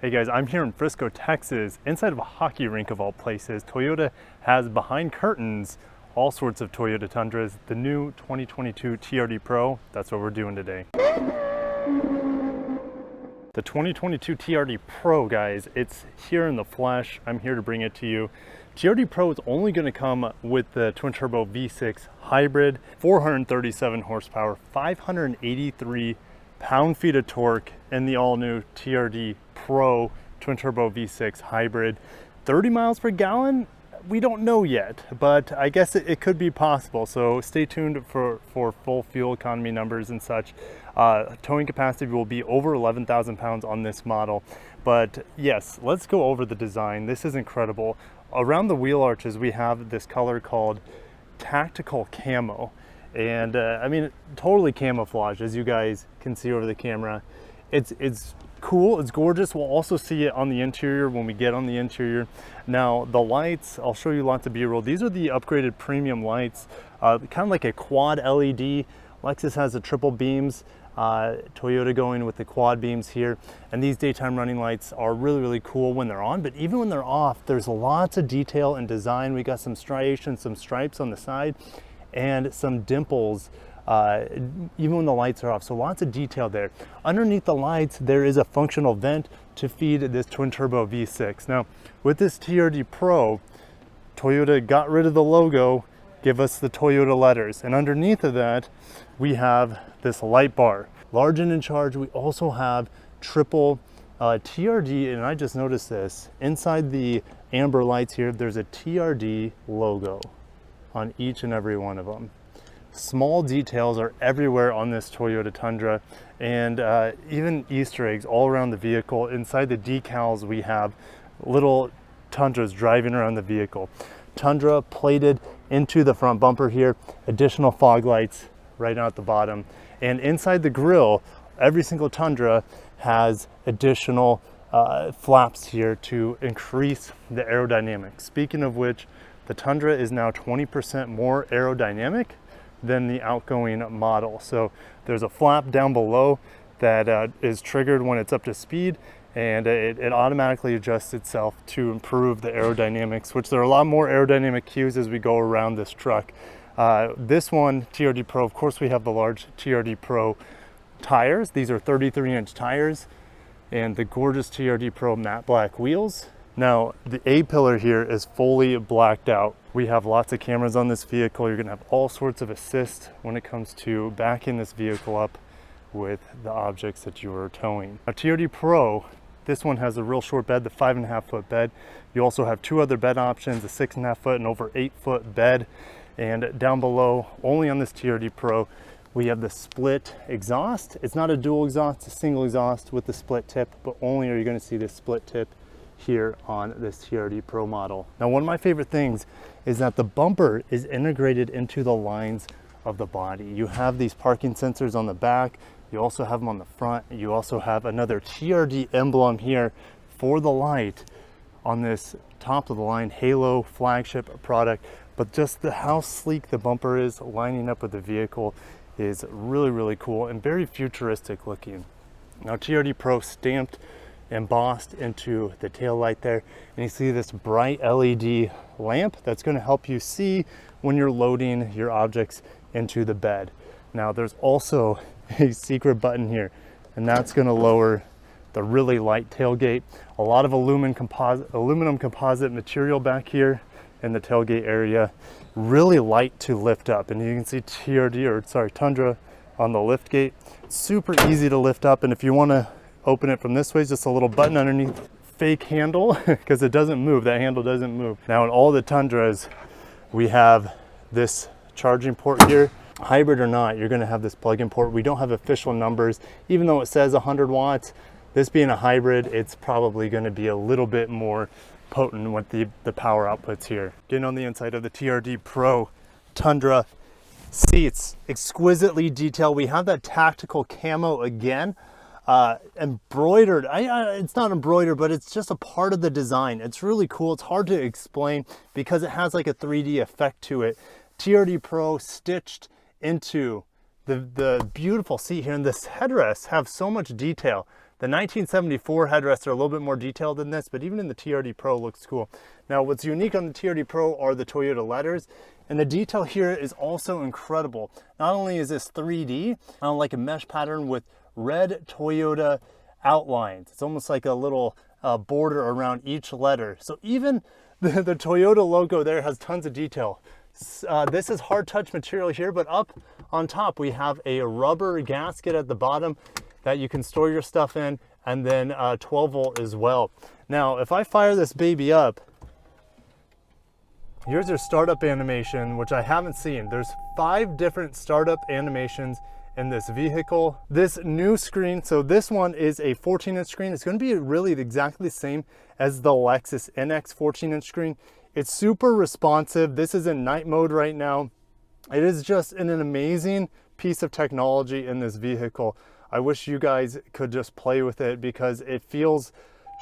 Hey guys, I'm here in Frisco, Texas, inside of a hockey rink of all places. Toyota has behind curtains all sorts of Toyota Tundras. The new 2022 TRD Pro, that's what we're doing today. The 2022 TRD Pro, guys, it's here in the flesh. I'm here to bring it to you. TRD Pro is only going to come with the twin turbo V6 hybrid, 437 horsepower, 583 pound-feet of torque in the all-new TRD Pro twin turbo V6 hybrid. 30 miles per gallon? We don't know yet, but I guess it could be possible. So stay tuned for full fuel economy numbers and such. Towing capacity will be over 11,000 pounds on this model. But yes, let's go over the design. This is incredible. Around the wheel arches, we have this color called tactical camo. And I mean, totally camouflage, as you guys can see over the camera. It's cool, it's gorgeous. We'll also see it on the interior when we get on the interior. Now, the lights, I'll show you lots of B-roll. These are the upgraded premium lights, kind of like a quad LED. Lexus has the triple beams, Toyota going with the quad beams here. And these daytime running lights are really, really cool when they're on, but even when they're off, there's lots of detail and design. We got some striations, some stripes on the side, and some dimples even when the lights are off, so lots of detail there. Underneath the lights, there is a functional vent to feed this twin turbo V6. Now, with this TRD Pro, Toyota got rid of the logo, give us the Toyota letters, and underneath of that, we have this light bar. Large and in charge, we also have triple TRD, and I just noticed this, inside the amber lights here, there's a TRD logo on each and every one of them. Small details are everywhere on this Toyota Tundra, and even Easter eggs all around the vehicle. Inside the decals, we have little Tundras driving around the vehicle. Tundra plated into the front bumper here, additional fog lights right out the bottom. And inside the grille, every single Tundra has additional flaps here to increase the aerodynamics. Speaking of which, the Tundra is now 20% more aerodynamic than the outgoing model. So there's a flap down below that is triggered when it's up to speed, and it automatically adjusts itself to improve the aerodynamics, which there are a lot more aerodynamic cues as we go around this truck. This one, TRD Pro, of course we have the large TRD Pro tires. These are 33-inch tires and the gorgeous TRD Pro matte black wheels. Now, the A-pillar here is fully blacked out. We have lots of cameras on this vehicle. You're gonna have all sorts of assist when it comes to backing this vehicle up with the objects that you are towing. Now, TRD Pro, this one has a real short bed, the 5.5-foot bed. You also have two other bed options, a 6.5-foot and over 8-foot bed. And down below, only on this TRD Pro, we have the split exhaust. It's not a dual exhaust, it's a single exhaust with the split tip, but only are you gonna see this split tip here on this TRD Pro model. Now, one of my favorite things is that the bumper is integrated into the lines of the body. You have these parking sensors on the back, you also have them on the front, you also have another TRD emblem here for the light on this top of the line Halo flagship product. But just how sleek the bumper is lining up with the vehicle is really, really cool and very futuristic looking. Now, TRD Pro stamped embossed into the tail light there, and you see this bright LED lamp that's going to help you see when you're loading your objects into the bed. Now, there's also a secret button here, and that's going to lower the really light tailgate. A lot of aluminum composite material back here in the tailgate area, really light to lift up, and you can see Tundra on the lift gate. Super easy to lift up, and if you want to open it from this way, it's just a little button underneath, fake handle, because it doesn't move, that handle doesn't move. Now, in all the Tundras, we have this charging port here. Hybrid or not, you're gonna have this plug-in port. We don't have official numbers, even though it says 100 watts. This being a hybrid, it's probably gonna be a little bit more potent with the power outputs here. Getting on the inside of the TRD Pro Tundra seats, exquisitely detailed. We have that tactical camo again. Embroidered, it's not embroidered, but it's just a part of the design. It's really cool. It's hard to explain because it has like a 3D effect to it. TRD Pro stitched into the beautiful seat here, and this headrests have so much detail. The 1974 headrests are a little bit more detailed than this, but even in the TRD Pro looks cool. Now what's unique on the TRD Pro are the Toyota letters, and the detail here is also incredible. Not only is this 3D, like a mesh pattern with red Toyota outlines. It's almost like a little border around each letter. So even the Toyota logo there has tons of detail. This is hard touch material here, but up on top we have a rubber gasket at the bottom that you can store your stuff in, and then 12 volt as well. Now if I fire this baby up, here's your startup animation, which I haven't seen. There's 5 different startup animations in this vehicle. This new screen, so this one is a 14-inch screen. It's going to be really exactly the same as the Lexus NX 14-inch screen. It's super responsive. This is in night mode right now. It is just an amazing piece of technology in this vehicle. I wish you guys could just play with it because it feels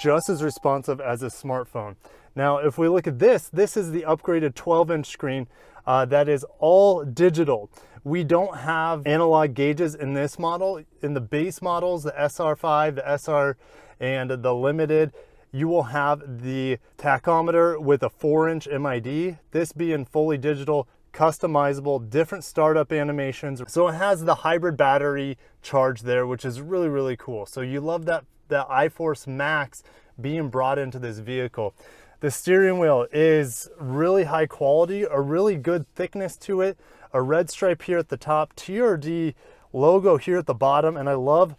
just as responsive as a smartphone. Now, if we look at this, this is the upgraded 12-inch screen that is all digital. We don't have analog gauges in this model. In the base models, the SR5, the SR, and the Limited, you will have the tachometer with a 4-inch MID. This being fully digital, customizable, different startup animations. So it has the hybrid battery charge there, which is really, really cool. So you love that iForce Max being brought into this vehicle. The steering wheel is really high quality, a really good thickness to it, a red stripe here at the top, TRD logo here at the bottom, and I love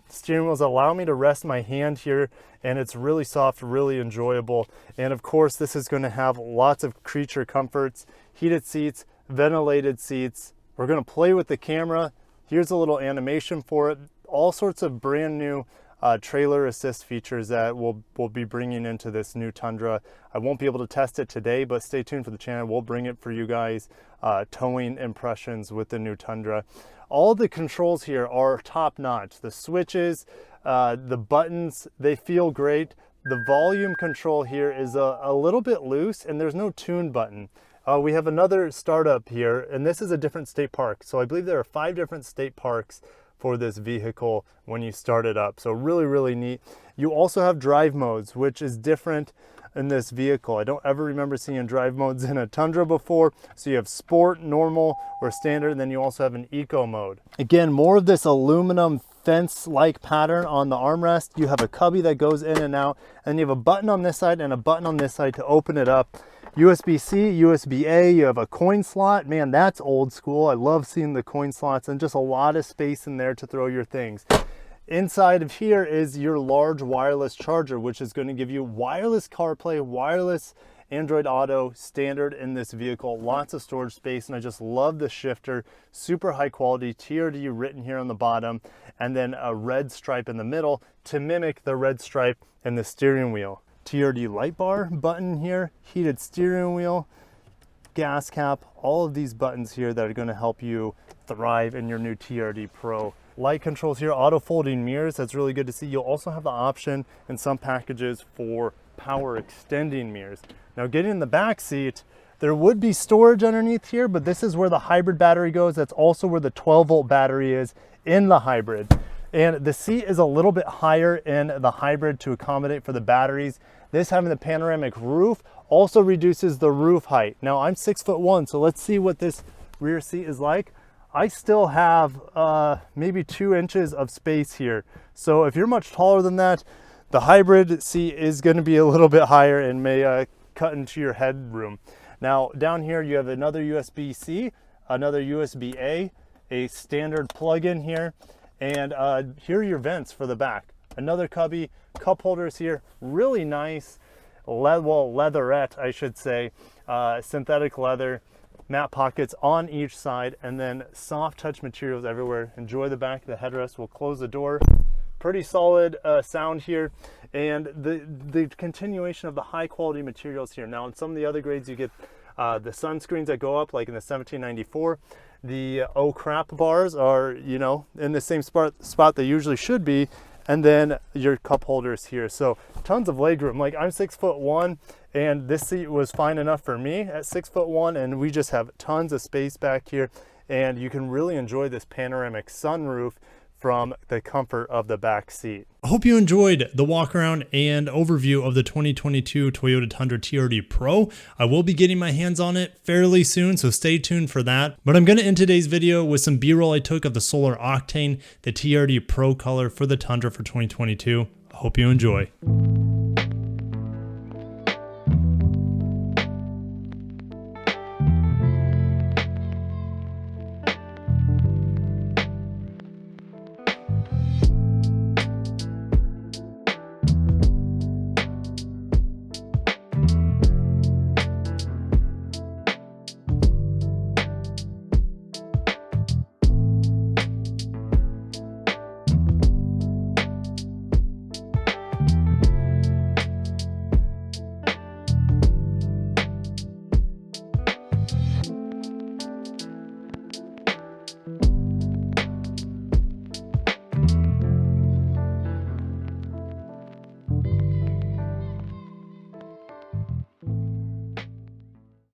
steering wheels allow me to rest my hand here, and it's really soft, really enjoyable. And of course, this is going to have lots of creature comforts, heated seats, ventilated seats. We're going to play with the camera. Here's a little animation for it. All sorts of brand new trailer assist features that we'll be bringing into this new Tundra. I won't be able to test it today, but stay tuned for the channel. We'll bring it for you guys, towing impressions with the new Tundra. All the controls here are top notch. The switches, the buttons, they feel great. The volume control here is a little bit loose, and there's no tune button. We have another startup here, and this is a different state park. So I believe there are 5 different state parks for this vehicle when you start it up. So really, really neat. You also have drive modes, which is different in this vehicle. I don't ever remember seeing drive modes in a Tundra before. So you have sport, normal, or standard, and then you also have an eco mode. Again, more of this aluminum fence-like pattern on the armrest. You have a cubby that goes in and out, and you have a button on this side and a button on this side to open it up. USB-C, USB-A, you have a coin slot. Man, that's old school. I love seeing the coin slots, and just a lot of space in there to throw your things. Inside of here is your large wireless charger, which is going to give you wireless CarPlay, wireless Android Auto standard in this vehicle. Lots of storage space, and I just love the shifter. Super high quality, TRD written here on the bottom, and then a red stripe in the middle to mimic the red stripe in the steering wheel. TRD light bar button here, heated steering wheel, gas cap, all of these buttons here that are going to help you thrive in your new TRD Pro. Light controls here, auto folding mirrors, that's really good to see. You'll also have the option in some packages for power extending mirrors. Now getting in the back seat, there would be storage underneath here, but this is where the hybrid battery goes. That's also where the 12 volt battery is in the hybrid. And the seat is a little bit higher in the hybrid to accommodate for the batteries. This having the panoramic roof also reduces the roof height. Now I'm 6'1", so let's see what this rear seat is like. I still have maybe 2 inches of space here. So if you're much taller than that, the hybrid seat is going to be a little bit higher and may cut into your headroom. Now down here you have another USB-C, another USB-A, a standard plug-in here, and here are your vents for the back. Another cubby, cup holders here, really nice, leatherette I should say, synthetic leather, matte pockets on each side, and then soft touch materials everywhere. Enjoy the back of the headrest. We'll close the door. Pretty solid sound here, and the continuation of the high quality materials here. Now in some of the other grades you get the sunscreens that go up, like in the 1794. The oh crap bars are, you know, in the same spot they usually should be, and then your cup holders here. So tons of legroom. Like I'm 6'1", and this seat was fine enough for me at 6'1", and we just have tons of space back here, and you can really enjoy this panoramic sunroof from the comfort of the back seat. I hope you enjoyed the walk around and overview of the 2022 Toyota Tundra TRD Pro. I will be getting my hands on it fairly soon, so stay tuned for that. But I'm going to end today's video with some B-roll I took of the Solar Octane, the TRD Pro color for the Tundra for 2022. I hope you enjoy.